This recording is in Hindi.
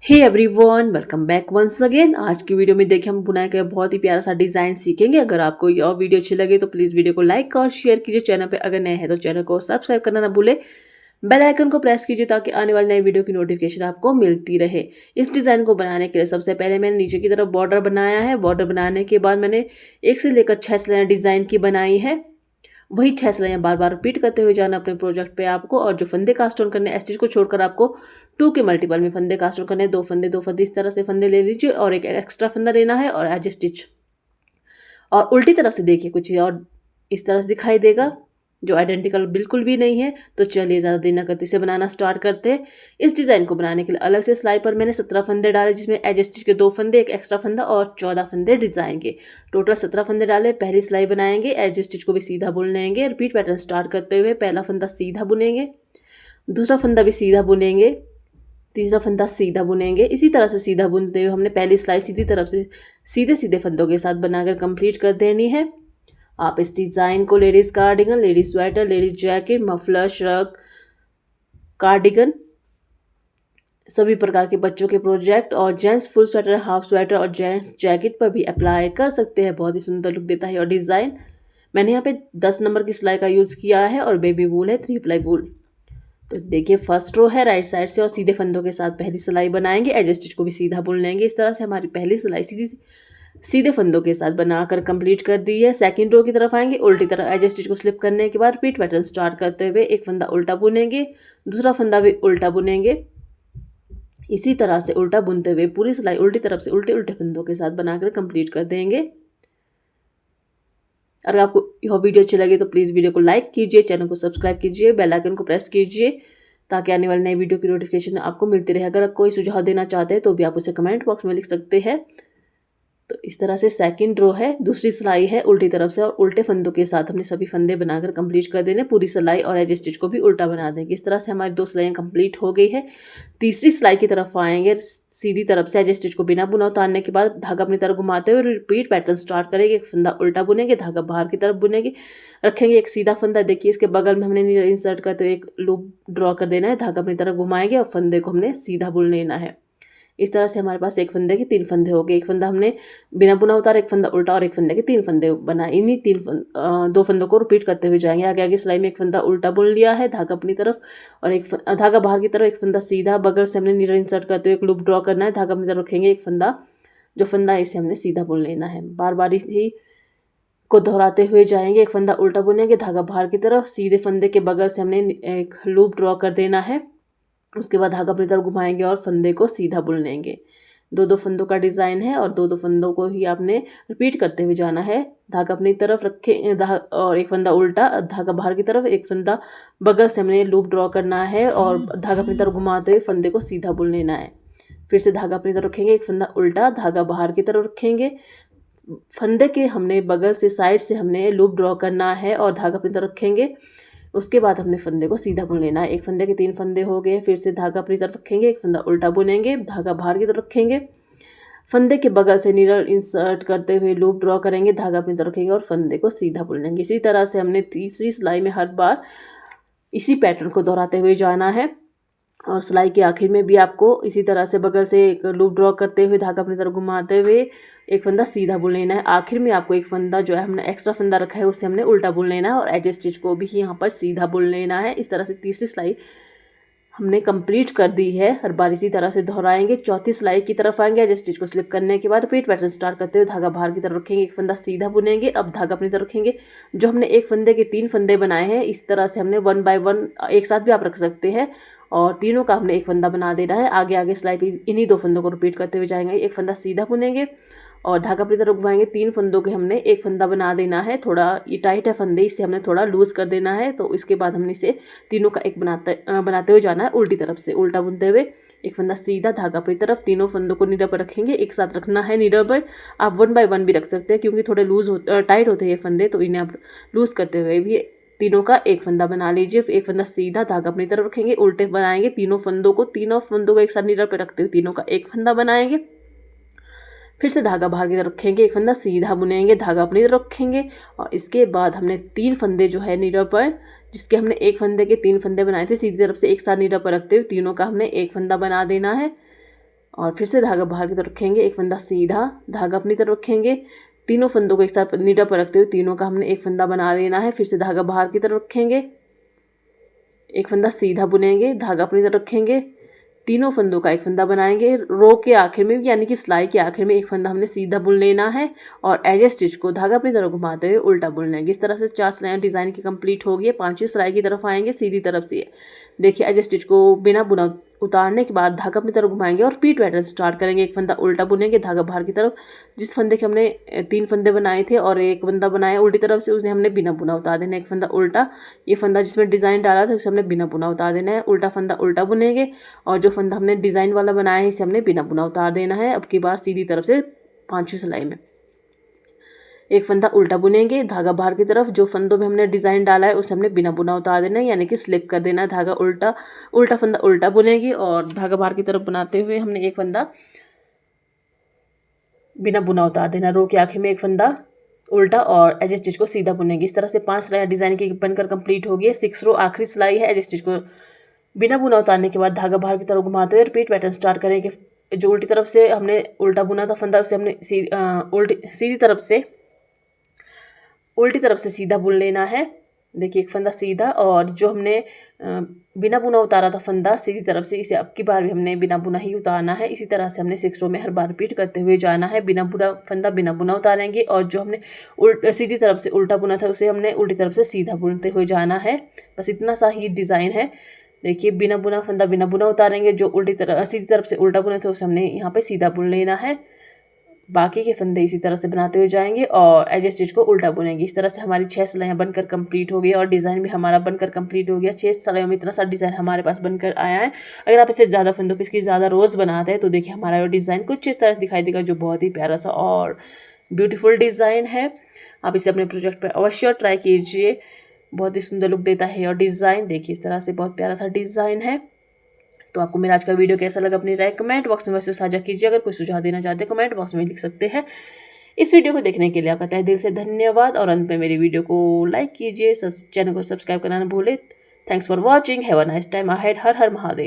हे everyone, welcome back once again. आज की वीडियो में देखिए हम बुनाई का बहुत ही प्यारा सा डिज़ाइन सीखेंगे। अगर आपको ये और वीडियो अच्छी लगे तो प्लीज़ वीडियो को लाइक और शेयर कीजिए। चैनल पे अगर नए हैं तो चैनल को सब्सक्राइब करना ना भूले, बेल आइकन को प्रेस कीजिए ताकि आने वाली नई वीडियो की नोटिफिकेशन आपको मिलती रहे। इस डिज़ाइन को बनाने के लिए सबसे पहले मैंने नीचे की तरफ बॉर्डर बनाया है। बॉर्डर बनाने के बाद मैंने 1 से लेकर 6 सिलाइयाँ डिज़ाइन की बनाई है। वही 6 सिलाइयाँ बार-बार रिपीट करते हुए जाना अपने प्रोजेक्ट पे आपको। और जो फंदे कास्ट ऑन करने हैं, इस चीज़ को छोड़कर आपको 2 के मल्टीपल में फंदे कास्ट ऑन करने हैं। 2 फंदे इस तरह से फंदे ले लीजिए और एक एक्स्ट्रा फंदा लेना है और एज स्टिच। और उल्टी तरफ से देखिए कुछ और इस तरह से दिखाई देगा, जो आइडेंटिकल बिल्कुल भी नहीं है। तो चलिए ज़्यादा देर न करते इसे बनाना स्टार्ट करते हैं। इस डिज़ाइन को बनाने के लिए अलग से सिलाई पर मैंने 17 फंदे डाले, जिसमें एज स्टिच के 2 फंदे, एक एक्स्ट्रा फंदा और 14 फंदे डिज़ाइन के। टोटल 17 फंदे डाले। पहली सिलाई बनाएंगे, एज स्टिच को भी सीधा बुन लेंगे। रिपीट पैटर्न स्टार्ट करते हुए पहला फंदा सीधा बुनेंगे, दूसरा फंदा भी सीधा बुनेंगे, तीसरा फंदा सीधा बुनेंगे। इसी तरह से सीधा बुनते हुए हमने पहली सिलाई सीधी तरफ से सीधे सीधे फंदों के साथ बनाकर कंप्लीट कर देनी है। आप इस डिज़ाइन को ladies cardigan, ladies sweater, ladies jacket, muffler, shrug, cardigan, सभी प्रकार के बच्चों के प्रोजेक्ट और gents full sweater, half sweater और जेंट्स जैकेट पर भी अप्लाई कर सकते हैं। बहुत ही सुंदर लुक देता है। और डिज़ाइन मैंने यहाँ पे 10 नंबर की सिलाई का यूज़ किया है और बेबी वूल है, 3 प्लाई वूल। तो देखिए फर्स्ट रो है राइट साइड से और सीधे फंदों के साथ पहली सिलाई बनाएंगे। एज स्टिच को भी सीधा बुन लेंगे। इस तरह से हमारी पहली सिलाई सीधे फंदों के साथ बनाकर कंप्लीट कर दी है। सेकंड रो की तरफ आएंगे। उल्टी तरफ एज स्टिच को स्लिप करने के बाद रिपीट पैटर्न स्टार्ट करते हुए एक फंदा उल्टा बुनेंगे, दूसरा फंदा भी उल्टा बुनेंगे। इसी तरह से उल्टा बुनते हुए पूरी सिलाई उल्टी तरफ से उल्टे उल्टे फंदों के साथ बनाकर कंप्लीट कर देंगे। अगर आपको यह वीडियो अच्छी लगे तो प्लीज़ वीडियो को लाइक कीजिए, चैनल को सब्सक्राइब कीजिए, बेल आइकन को प्रेस कीजिए ताकि आने वाली नई वीडियो की नोटिफिकेशन आपको मिलती रहे। अगर आप कोई सुझाव देना चाहते हैं तो भी आप उसे कमेंट बॉक्स में लिख सकते हैं। तो इस तरह से सेकंड रो है, दूसरी सिलाई है उल्टी तरफ से और उल्टे फंदों के साथ हमने सभी फंदे बनाकर कंप्लीट कर देने। पूरी सिलाई और एज स्टिच को भी उल्टा बना देंगे। इस तरह से हमारी 2 सिलाइयाँ कंप्लीट हो गई है। तीसरी सिलाई की तरफ आएंगे। सीधी तरफ से एज स्टिच को बिना बुना उतारने के बाद धागा अपनी तरफ घुमाते हुए रिपीट पैटर्न स्टार्ट करेंगे। एक फंदा उल्टा बुनेंगे, धागा बाहर की तरफ बुनेंगे, रखेंगे एक सीधा फंदा। देखिए इसके बगल में हमने नीडल इंसर्ट करते हुए एक लूप ड्रॉ कर देना है। धागा अपनी तरफ घुमाएंगे और फंदे को हमने सीधा बुन लेना है। इस तरह से हमारे पास एक फंदे के 3 फंदे हो गए। एक फंदा हमने बिना बुना उतारा, एक फंदा उल्टा और एक फंदे के 3 फंदे बनाए। इन्हीं 2 फंदों को रिपीट करते हुए जाएंगे। आगे आगे सिलाई में एक फंदा उल्टा बुन लिया है धागा अपनी तरफ और एक धागा बाहर की तरफ, एक फंदा सीधा बगल से हमने नीडल इंसर्ट करते हुए एक लूप ड्रॉ करना है। धागा अपनी तरफ रखेंगे, एक फंदा जो फंदा है इसे हमने सीधा बुन लेना है। बार बार इसी को दोहराते हुए जाएंगे। एक फंदा उल्टा बुनेंगे, धागा बाहर की तरफ, सीधे फंदे के बगल से हमने एक लूप ड्रॉ कर देना है। उसके बाद धागा अपनी तरफ घुमाएंगे और फंदे को सीधा बुन लेंगे। 2 फंदों का डिज़ाइन है और 2 फंदों को ही आपने रिपीट करते हुए जाना है। धागा अपनी तरफ रखे और एक फंदा उल्टा, धागा बाहर की तरफ, एक फंदा बगल से हमने लूप ड्रॉ करना है और धागा अपनी तरफ घुमाते हुए फंदे को सीधा बुन लेना है। फिर से धागा अपनी तरफ रखेंगे, एक फंदा उल्टा, धागा बाहर की तरफ रखेंगे, फंदे के हमने बगल से साइड से हमने लूप ड्रॉ करना है और धागा अपनी तरफ रखेंगे। उसके बाद हमने फंदे को सीधा बुन लेना है। एक फंदे के 3 फंदे हो गए। फिर से धागा अपनी तरफ रखेंगे, एक फंदा उल्टा बुनेंगे, धागा बाहर की तरफ रखेंगे, फंदे के बगल से नीडल इंसर्ट करते हुए लूप ड्रॉ करेंगे, धागा अपनी तरफ रखेंगे और फंदे को सीधा बुन लेंगे। इसी तरह से हमने तीसरी सिलाई में हर बार इसी पैटर्न को दोहराते हुए जाना है और सिलाई के आखिर में भी आपको इसी तरह से बगल से एक लूप ड्रॉ करते हुए धागा अपनी तरफ घुमाते हुए एक फंदा सीधा बुन लेना है। आखिर में आपको एक फंदा जो है हमने एक्स्ट्रा फंदा रखा है उसे हमने उल्टा बुन लेना है और एज स्टिच को भी यहाँ पर सीधा बुन लेना है। इस तरह से तीसरी सिलाई हमने कंप्लीट कर दी है। हर बार इसी तरह से दोहराएंगे। चौथी सिलाई की तरफ आएंगे। एज स्टिच को स्लिप करने के बाद रिपीट पैटर्न स्टार्ट करते हुए धागा बाहर की तरफ रखेंगे, एक फंदा सीधा बुनेंगे। अब धागा अपनी तरफ रखेंगे। जो हमने एक फंदे के 3 फंदे बनाए हैं, इस तरह से हमने 1 बाय 1 एक साथ भी आप रख सकते हैं और तीनों का हमने एक फंदा बना देना है। आगे आगे सिलाई पे इन्हीं 2 फंदों को रिपीट करते हुए जाएंगे। एक फंदा सीधा बुनेंगे और धागा अपनी तरफ घुमाएंगे। 3 फंदों के हमने एक फंदा बना देना है। थोड़ा ये टाइट है फंदे, इससे हमने थोड़ा लूज़ कर देना है। तो इसके बाद हमने इसे तीनों का एक बनाते हुए जाना है। उल्टी तरफ से उल्टा बुनते हुए एक फंदा सीधा, धागा अपनी तरफ, तीनों फंदों को नीडल पर रखेंगे। एक साथ रखना है नीडल पर। आप 1 बाय 1 भी रख सकते हैं क्योंकि थोड़े टाइट होते हैं ये फंदे, तो इन्हें आप लूज़ करते हुए भी तीनों का एक फंदा बना लीजिए। एक फंदा सीधा, धागा अपनी तरफ रखेंगे, उल्टे बनाएंगे। तीनों फंदों को एक साथ नीडल पर रखते हुए तीनों का एक फंदा बनाएंगे। फिर से धागा बाहर की तरफ रखेंगे, एक फंदा सीधा बुनेंगे, धागा अपनी तरफ रखेंगे और इसके बाद हमने 3 फंदे जो है नीडल पर, जिसके हमने एक फंदे के 3 फंदे बनाए थे, सीधी तरफ से एक साथ नीडल पर रखते हुए तीनों का हमने एक फंदा बना देना है और फिर से धागा बाहर की तरफ रखेंगे, एक फंदा सीधा, धागा अपनी तरफ रखेंगे, तीनों फंदों को एक साथ नीडल पर रखते हुए तीनों का हमने एक फंदा बना लेना है। फिर से धागा बाहर की तरफ रखेंगे, एक फंदा सीधा बुनेंगे, धागा अपनी तरफ रखेंगे, तीनों फंदों का एक फंदा बनाएंगे। रो के आखिर में यानी कि सिलाई के आखिर में एक फंदा हमने सीधा बुन लेना है और एज ए स्टिच को धागा अपनी तरफ घुमाते हुए उल्टा बुन लेंगे। इस तरह से 4 सिलाइयाँ डिज़ाइन की कंप्लीट होगी। 5वीं सिलाई की तरफ आएंगे सीधी तरफ से। देखिए एज ए स्टिच को बिना बुना उतारने के बाद धागा अपनी तरफ घुमाएंगे और रिपीट पैटर्न स्टार्ट करेंगे। एक फंदा उल्टा बुनेंगे, धागा बाहर की तरफ, जिस फंदे के हमने 3 फंदे बनाए थे और एक फंदा बनाया उल्टी तरफ से, उसने हमने बिना बुना उतार देना है। एक फंदा उल्टा, ये फंदा जिसमें डिज़ाइन डाला था उसे हमने बिना बुना उतार देना है। उल्टा फंदा उल्टा बुनेंगे और जो फंदा हमने डिज़ाइन वाला बनाया है इसे हमने बिना बुना उतार देना है। अब की बार सीधी तरफ से 5वीं सिलाई में एक फंदा उल्टा बुनेंगे, धागा बाहर की तरफ, जो फंदों में हमने डिज़ाइन डाला है उसे हमने बिना बुना उतार देना है, यानी कि स्लिप कर देना है। धागा उल्टा, उल्टा फंदा उल्टा बुनेंगे और धागा बाहर की तरफ बनाते हुए हमने एक फंदा बिना बुना उतार देना। रो के आखिर में एक फंदा उल्टा और एज स्टिच को सीधा बुनेंगे। इस तरह से 5 सिलाई डिज़ाइन की बनकर कंप्लीट होगी। 6 रो आखिरी सिलाई है। एज स्टिच को बिना बुना उतारने के बाद धागा बाहर की तरफ घुमाते हुए रिपीट पैटर्न स्टार्ट करेंगे। जो उल्टी तरफ से हमने उल्टा बुना था फंदा उसे हमने उल्टी तरफ से सीधा बुन लेना है। देखिए एक फंदा सीधा और जो हमने बिना बुना उतारा था फंदा सीधी तरफ से, इसे अब की बार भी हमने बिना बुना ही उतारना है। इसी तरह से हमने 6 रो में हर बार रिपीट करते हुए जाना है। बिना बुना फंदा बिना बुना उतारेंगे और जो हमने सीधी तरफ से उल्टा बुना था उसे हमने उल्टी तरफ से सीधा बुनते हुए जाना है। बस इतना सा ही डिज़ाइन है। देखिए बिना बुना फंदा बिना बुना उतारेंगे, जो सीधी तरफ से उल्टा बुना था उसे हमने यहाँ पे सीधा बुन लेना है। बाकी के फंदे इसी तरह से बनाते हुए जाएंगे और एज स्टिच को उल्टा बुनेंगे। इस तरह से हमारी 6 सिलाइयाँ बनकर कंप्लीट हो गई और डिज़ाइन भी हमारा बनकर कंप्लीट हो गया। 6 सिलाइयों में इतना सा डिज़ाइन हमारे पास बनकर आया है। अगर आप इसे ज़्यादा फंदों पे इसकी ज़्यादा रोज़ बनाते हैं तो देखिए हमारा वो डिज़ाइन कुछ इस तरह दिखाई देगा, जो बहुत ही प्यारा सा और ब्यूटीफुल डिज़ाइन है। आप इसे अपने प्रोजेक्ट पर अवश्य ट्राई कीजिए, बहुत ही सुंदर लुक देता है। और डिज़ाइन देखिए इस तरह से बहुत प्यारा सा डिज़ाइन है। तो आपको मेरा आज का वीडियो कैसा लगा अपनी राय कमेंट बॉक्स में वैसे साझा कीजिए। अगर कोई सुझाव देना चाहते हैं कमेंट बॉक्स में लिख सकते हैं। इस वीडियो को देखने के लिए आपका तहे दिल से धन्यवाद और अंत में मेरी वीडियो को लाइक कीजिए, चैनल को सब्सक्राइब करना न भूलें। Thanks for watching, have a nice time ahead. Her her Mahadev.